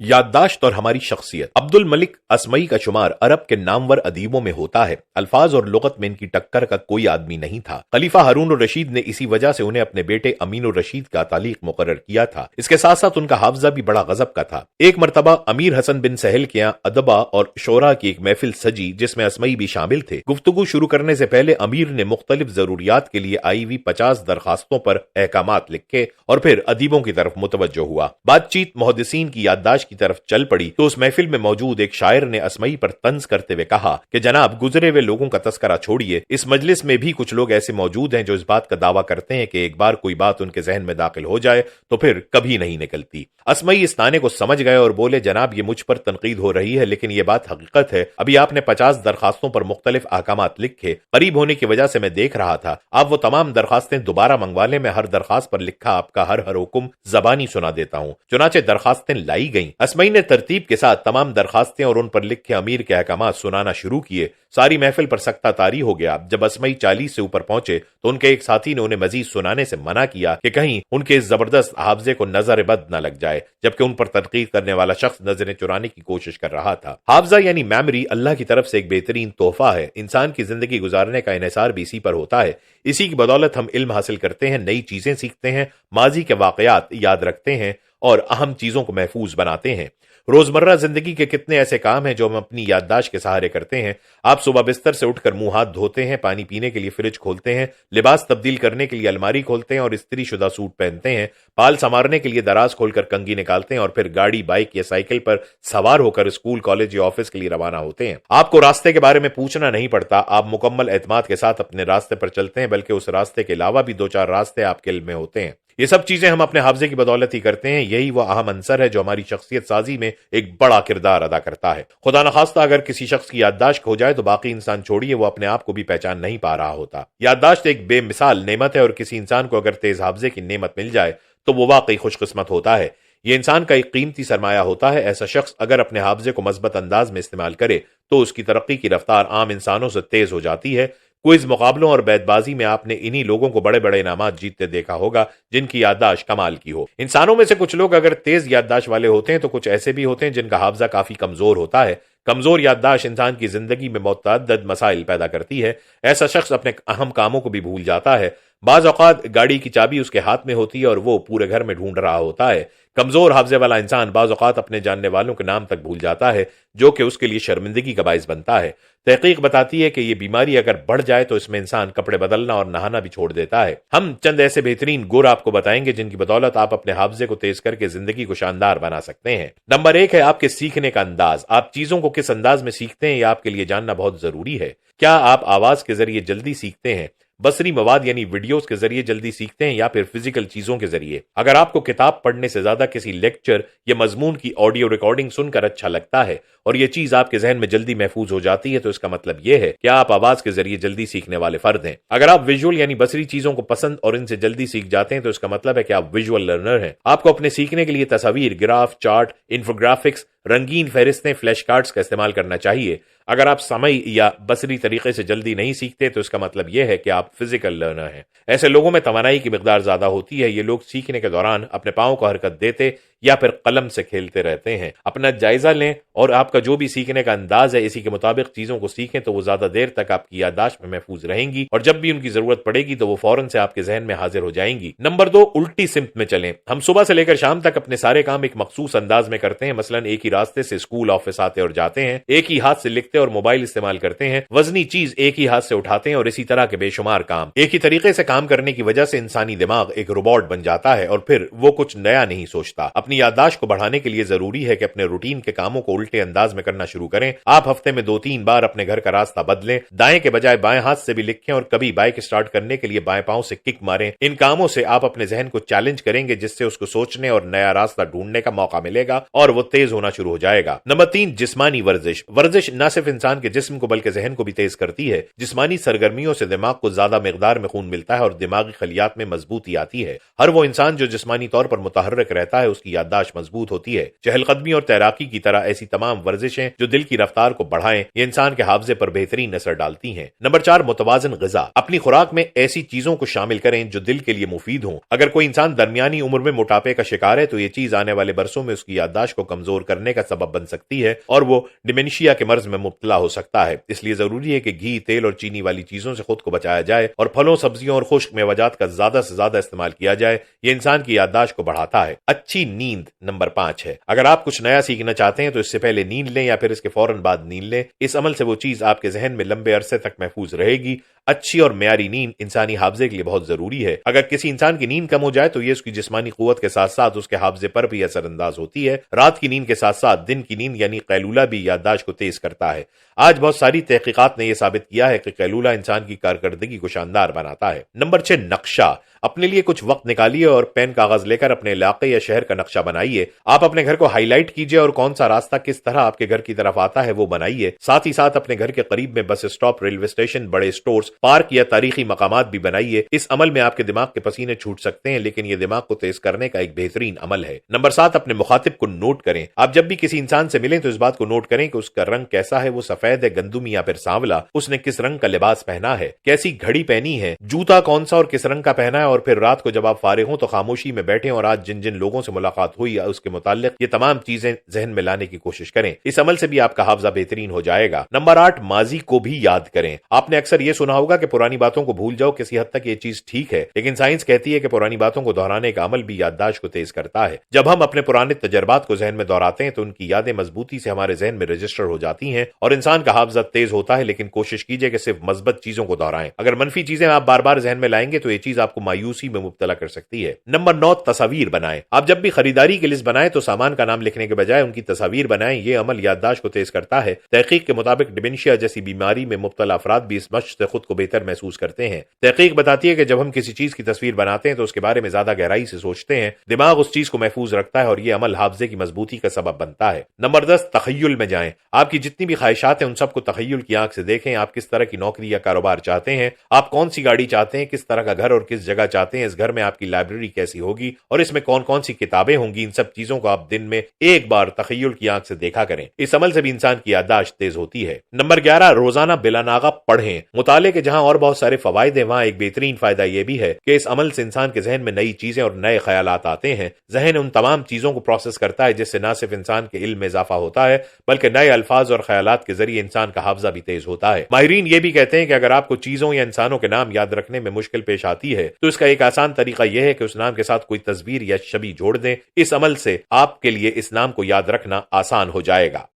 याददाश्त और हमारी शख्सियत। अब्दुल मलिक असमई का शुमार अरब के नामवर अदीबों में होता है। अल्फाज और लुगत में इनकी टक्कर का कोई आदमी नहीं था। खलीफा हारून रशीद ने इसी वजह से उन्हें अपने बेटे अमीन रशीद का तालीक मुकर्रर किया था। इसके साथ साथ उनका हाफजा भी बड़ा गजब का था। एक मरतबा अमीर हसन बिन सहल के यहाँ अदबा और शोरा की एक महफिल सजी, जिसमें असमई भी शामिल थे। गुफ्तगू शुरू करने से पहले अमीर ने मुख्तलिफ जरूरियात के लिए आई हुई 50 दरखास्तों पर अहकामात लिखे और फिर अदीबों की तरफ मुतवज्जो हुआ। बातचीत मुहद्दिसीन की याददाश्त की तरफ चल पड़ी तो उस महफिल में मौजूद एक शायर ने असमई पर तंज करते हुए कहा कि जनाब, गुजरे हुए लोगों का तस्करा छोड़िए, इस मजलिस में भी कुछ लोग ऐसे मौजूद हैं जो इस बात का दावा करते हैं कि एक बार कोई बात उनके जहन में दाखिल हो जाए तो फिर कभी नहीं निकलती। असमई इस ताने को समझ गए और बोले, जनाब, ये मुझ पर तनकीद हो रही है, लेकिन ये बात हकीकत है। अभी आपने 50 दरखास्तों पर मुख्तलिफ अहकामात लिखे, करीब होने की वजह से मैं देख रहा था। आप वो तमाम दरखास्तें दोबारा मंगवा लें, मैं हर दरखास्त पर लिखा आपका हर हुक्म जबानी सुना देता हूँ। चुनाचे दरखास्तें लाई गईं। असमई ने तरतीब के साथ तमाम दरखास्तें और उन पर लिखे अमीर के अहकामात सुनाना शुरू किए। सारी महफिल पर सख्ता तारी हो गया। जब असमई 40 से ऊपर पहुंचे तो उनके एक साथी ने उन्हें मजीद सुनाने से मना किया कि कहीं उनके इस जबरदस्त हाफजे को नजर बद न लग जाए, जबकि उन पर तनकीद करने वाला शख्स नजरें चुराने की कोशिश कर रहा था। हाफजा यानी मेमोरी अल्लाह की तरफ से एक बेहतरीन तोहफा है। इंसान की जिंदगी गुजारने का इन्हिसार भी इसी पर होता है। इसी की बदौलत हम इल्म हासिल करते हैं, नई चीजें सीखते हैं, माजी के वाकयात याद रखते हैं और अहम चीजों को महफूज बनाते हैं। रोजमर्रा जिंदगी के कितने ऐसे काम हैं जो हम अपनी याददाश्त के सहारे करते हैं। आप सुबह बिस्तर से उठकर मुंह हाथ धोते हैं, पानी पीने के लिए फ्रिज खोलते हैं, लिबास तब्दील करने के लिए अलमारी खोलते हैं और इस्त्री शुदा सूट पहनते हैं, बाल संवारने के लिए दराज खोलकर कंघी निकालते हैं और फिर गाड़ी, बाइक या साइकिल पर सवार होकर स्कूल, कॉलेज या ऑफिस के लिए रवाना होते हैं। आपको रास्ते के बारे में पूछना नहीं पड़ता। आप मुकम्मल एतमाद के साथ अपने रास्ते पर चलते हैं, बल्कि उस रास्ते के अलावा भी 2-4 रास्ते आपके इल्म में होते हैं। ये सब चीजें हम अपने हाफजे की बदौलत ही करते हैं। यही वो अहम अंसर है जो हमारी शख्सियत साजी में एक बड़ा किरदार अदा करता है। खुदा न खास्ता अगर किसी शख्स की याददाश्त खो जाए तो बाकी इंसान छोड़िए, वो अपने आप को भी पहचान नहीं पा रहा होता। याददाश्त एक बेमिसाल नेमत है और किसी इंसान को अगर तेज हाफजे की नेमत मिल जाए तो वो वाकई खुशकिस्मत होता है। ये इंसान का एक कीमती सरमाया होता है। ऐसा शख्स अगर अपने हाफजे को मस्बत अंदाज में इस्तेमाल करे तो उसकी तरक्की की रफ्तार आम इंसानों से तेज हो जाती है। क्विज मुकाबलों और बैतबाजी में आपने इन्हीं लोगों को बड़े बड़े इनामात जीतते देखा होगा जिनकी याददाश्त कमाल की हो। इंसानों में से कुछ लोग अगर तेज याददाश्त वाले होते हैं तो कुछ ऐसे भी होते हैं जिनका हाफजा काफी कमजोर होता है। कमजोर याददाश्त इंसान की जिंदगी में मुतअद्दिद मसाइल पैदा करती है। ऐसा शख्स अपने अहम कामों को भी भूल जाता है। बाज औकात गाड़ी की चाबी उसके हाथ में होती है और वो पूरे घर में ढूंढ रहा होता है। कमजोर हाफजे वाला इंसान बाज औकात अपने जानने वालों के नाम तक भूल जाता है, जो कि उसके लिए शर्मिंदगी का बाइस बनता है। तहकीक बताती है कि ये बीमारी अगर बढ़ जाए तो इसमें इंसान कपड़े बदलना और नहाना भी छोड़ देता है। हम चंद ऐसे बेहतरीन गुर आपको बताएंगे जिनकी बदौलत आप अपने हाफजे को तेज करके जिंदगी को शानदार बना सकते हैं। नंबर 1 है आपके सीखने का अंदाज। आप चीजों को किस अंदाज में सीखते हैं यह आपके लिए जानना बहुत जरूरी है। क्या आप आवाज के जरिए जल्दी सीखते हैं, बसरी मवाद यानी वीडियोस के जरिए जल्दी सीखते हैं, या फिर फिजिकल चीजों के जरिए? अगर आपको किताब पढ़ने से ज्यादा किसी लेक्चर या मजमून की ऑडियो रिकॉर्डिंग सुनकर अच्छा लगता है और यह चीज आपके जहन में जल्दी महफूज हो जाती है तो इसका मतलब यह है कि आप आवाज के जरिए जल्दी सीखने वाले फर्द हैं। अगर आप विजुअल यानी बसरी चीजों को पसंद और इनसे जल्दी सीख जाते हैं तो इसका मतलब है कि आप विजुअल लर्नर हैं। आपको अपने सीखने के लिए तस्वीर, ग्राफ, चार्ट, इंफोग्राफिक्स, रंगीन फहरिस्तें, फ्लैश कार्ड्स का इस्तेमाल करना चाहिए। अगर आप समय या बसरी तरीके से जल्दी नहीं सीखते तो इसका मतलब यह है कि आप फिजिकल लर्नर हैं। ऐसे लोगों में तवानाई की मिकदार ज्यादा होती है। ये लोग सीखने के दौरान अपने पांव को हरकत देते या फिर कलम से खेलते रहते हैं। अपना जायजा लें और आपका जो भी सीखने का अंदाज है इसी के मुताबिक चीजों को सीखें तो वो ज्यादा देर तक आपकी याददाश्त में महफूज रहेंगी और जब भी उनकी जरूरत पड़ेगी तो वो फौरन से आपके जहन में हाजिर हो जाएंगी। नंबर 2, उल्टी सिमत में चलें। हम सुबह से लेकर शाम तक अपने सारे काम एक मखसूस अंदाज में करते हैं। मसलन एक ही रास्ते से स्कूल, ऑफिस आते और जाते हैं, एक ही हाथ से लिखते और मोबाइल इस्तेमाल करते हैं, वजनी चीज एक ही हाथ से उठाते हैं और इसी तरह के बेशुमार काम। एक ही तरीके से काम करने की वजह से इंसानी दिमाग एक रोबोट बन जाता है और फिर वो कुछ नया नहीं सोचता। अपनी याददाश्त को बढ़ाने के लिए जरूरी है कि अपने रूटीन के कामों को उल्टे अंदाज में करना शुरू करें। आप हफ्ते में 2-3 बार अपने घर का रास्ता बदलें, दाएं के बजाय बाएं हाथ से भी लिखें और कभी बाइक स्टार्ट करने के लिए बाएं पांव से किक मारें। इन कामों से आप अपने जहन को चैलेंज करेंगे जिससे उसको सोचने और नया रास्ता ढूंढने का मौका मिलेगा और वो तेज होना शुरू हो जाएगा। नंबर 3, जिस्मानी वर्जिश। वर्जिश न सिर्फ इंसान के जिस्म को बल्कि जहन को भी तेज करती है। जिस्मानी सरगर्मियों से दिमाग को ज्यादा मिकदार में खून मिलता है और दिमागी खलियात में मजबूती आती है। हर वो इंसान जो जिस्मानी तौर पर मुतहर्रिक रहता है उसकी याददाश्त मजबूत होती है। चहलकदमी और तैराकी की तरह ऐसी तमाम वर्जिशें जो दिल की रफ्तार को बढ़ाएं, ये इंसान के हाफजे पर बेहतरीन असर डालती हैं। नंबर 4, मुतवाजन ग़िज़ा। अपनी खुराक में ऐसी चीजों को शामिल करें जो दिल के लिए मुफीद हों। अगर कोई इंसान दरमियानी उम्र में मोटापे का शिकार है तो ये चीज आने वाले बरसों में उसकी याददाश्त को कमजोर करने का सबब बन सकती है और वो डिमेंशिया के मर्ज में मुब्तला हो सकता है। इसलिए जरूरी है कि घी, तेल और चीनी वाली चीजों से खुद को बचाया जाए और फलों, सब्जियों और खुश्क मेवाजात का ज्यादा से ज्यादा इस्तेमाल किया जाए। ये इंसान की याददाश्त को बढ़ाता है। अच्छी नींद नंबर 5 है। अगर आप कुछ नया सीखना चाहते हैं तो इससे पहले नींद लें या फिर इसके फौरन बाद नींद लें। इस अमल से वो चीज आपके जहन में लंबे अरसे तक महफूज रहेगी। अच्छी और मेयारी नींद इंसानी हाफजे के लिए बहुत जरूरी है। अगर किसी इंसान की नींद कम हो जाए तो ये उसकी जिस्मानी कुव्वत के साथ साथ उसके हाफजे पर भी असरअंदाज होती है। रात की नींद के साथ साथ दिन की नींद यानी कैलूला भी याददाश्त को तेज करता है। आज बहुत सारी तहकीकात ने यह साबित किया है कि कैलूला इंसान की कारकर्दगी को शानदार बनाता है। नंबर 6, नक्शा। अपने लिए कुछ वक्त निकालिए और पेन कागज लेकर अपने इलाके या शहर का नक्शा बनाइए। आप अपने घर को हाईलाइट कीजिए और कौन सा रास्ता किस तरह आपके घर की तरफ आता है वो बनाइए। साथ ही साथ अपने घर के करीब में बस स्टॉप, रेलवे स्टेशन, बड़े स्टोर्स, पार्क या तारीखी मकामात भी बनाइए। इस अमल में आपके दिमाग के पसीने छूट सकते हैं, लेकिन यह दिमाग को तेज करने का एक बेहतरीन अमल है। नंबर 7, अपने मुखातिब को नोट करें। आप जब भी किसी इंसान से मिलें तो इस बात को नोट करें कि उसका रंग कैसा है, वो सफेद है, गंदुमी या फिर सांवला, उसने किस रंग का लिबास पहना है, कैसी घड़ी पहनी है, जूता कौन सा और किस रंग का पहना है, और फिर रात को जब आप फारिग हों तो खामोशी में बैठें और आज जिन जिन लोगों से मुलाकात हुई उसके मुताल्लिक ये तमाम चीजें जहन में लाने की कोशिश करें। इस अमल से भी आपका हाफजा बेहतरीन हो जाएगा। नंबर 8, माजी को भी याद करें। आपने अक्सर ये सुना होगा कि पुरानी बातों को भूल जाओ। किसी हद तक ये चीज ठीक है, लेकिन साइंस कहती है कि पुरानी बातों को दोहराने का अमल भी याददाश्त को तेज करता है। जब हम अपने पुराने तजर्बात को जहन में दोहराते हैं तो उनकी यादें मजबूती से हमारे जहन में रजिस्टर हो जाती हैं और इंसान का हाफजा तेज होता है। लेकिन कोशिश कीजिए कि सिर्फ मस्बत चीजों को दोहराएं। अगर मनफी चीजें आप बार बार जहन में लाएंगे तो ये चीज आपको मायूसी में मुब्तला कर सकती है। नंबर 9, तस्वीर बनाएं। आप जब भी खरीदारी की लिस्ट बनाएं तो सामान का नाम लिखने के बजाय उनकी तस्वीर बनाएं। ये अमल याददाश्त को तेज करता है। तहकीक के मुताबिक डिमेंशिया जैसी बीमारी में मुब्तला अफराद भी इस मश्क से खुद को बेहतर महसूस करते हैं। तहकीक बताती है कि जब हम किसी चीज की तस्वीर बनाते हैं तो उसके बारे में ज्यादा गहराई से सोचते हैं, दिमाग उस चीज को महफूज रखता है और ये अमल हाफजे की मजबूती का सबब बनता है। नंबर 10, तखय्युल में जाएं। आपकी जितनी भी ख्वाहिशात हैं उन सबको तखय्युल की आंख से देखें। आप किस तरह की नौकरी या कारोबार चाहते हैं, आप कौन सी गाड़ी चाहते हैं, किस तरह का घर और किस जगह चाहते हैं, इस घर में आपकी लाइब्रेरी कैसी होगी और इसमें कौन कौन सी किताबें होंगी। इन सब चीजों को आप दिन में एक बार तखय्युल की आंख से देखा करें। इस अमल से भी इंसान की याददाश्त तेज होती है। नंबर 11, रोजाना बिलानागा पढ़ें। मुताले के जहां और बहुत सारे फवायद हैं वहां एक बेहतरीन फायदा यह भी है कि इस अमल से इंसान के जहन में नई चीजें और नए ख्यालात आते हैं। जहन उन तमाम चीजों को प्रोसेस करता है जिससे न सिर्फ इंसान के इल्म में इजाफा होता है बल्कि नए अल्फाज और ख्यालात के जरिए इंसान का हाफजा भी तेज होता है। माहिरीन ये भी कहते हैं कि अगर आपको चीजों या इंसानों के नाम याद रखने में मुश्किल पेश आती है तो इसका एक आसान तरीका यह है कि उस नाम के साथ कोई तस्वीर या छवि जोड़ दें। इस अमल से आपके लिए इस नाम को याद रखना आसान हो जाएगा।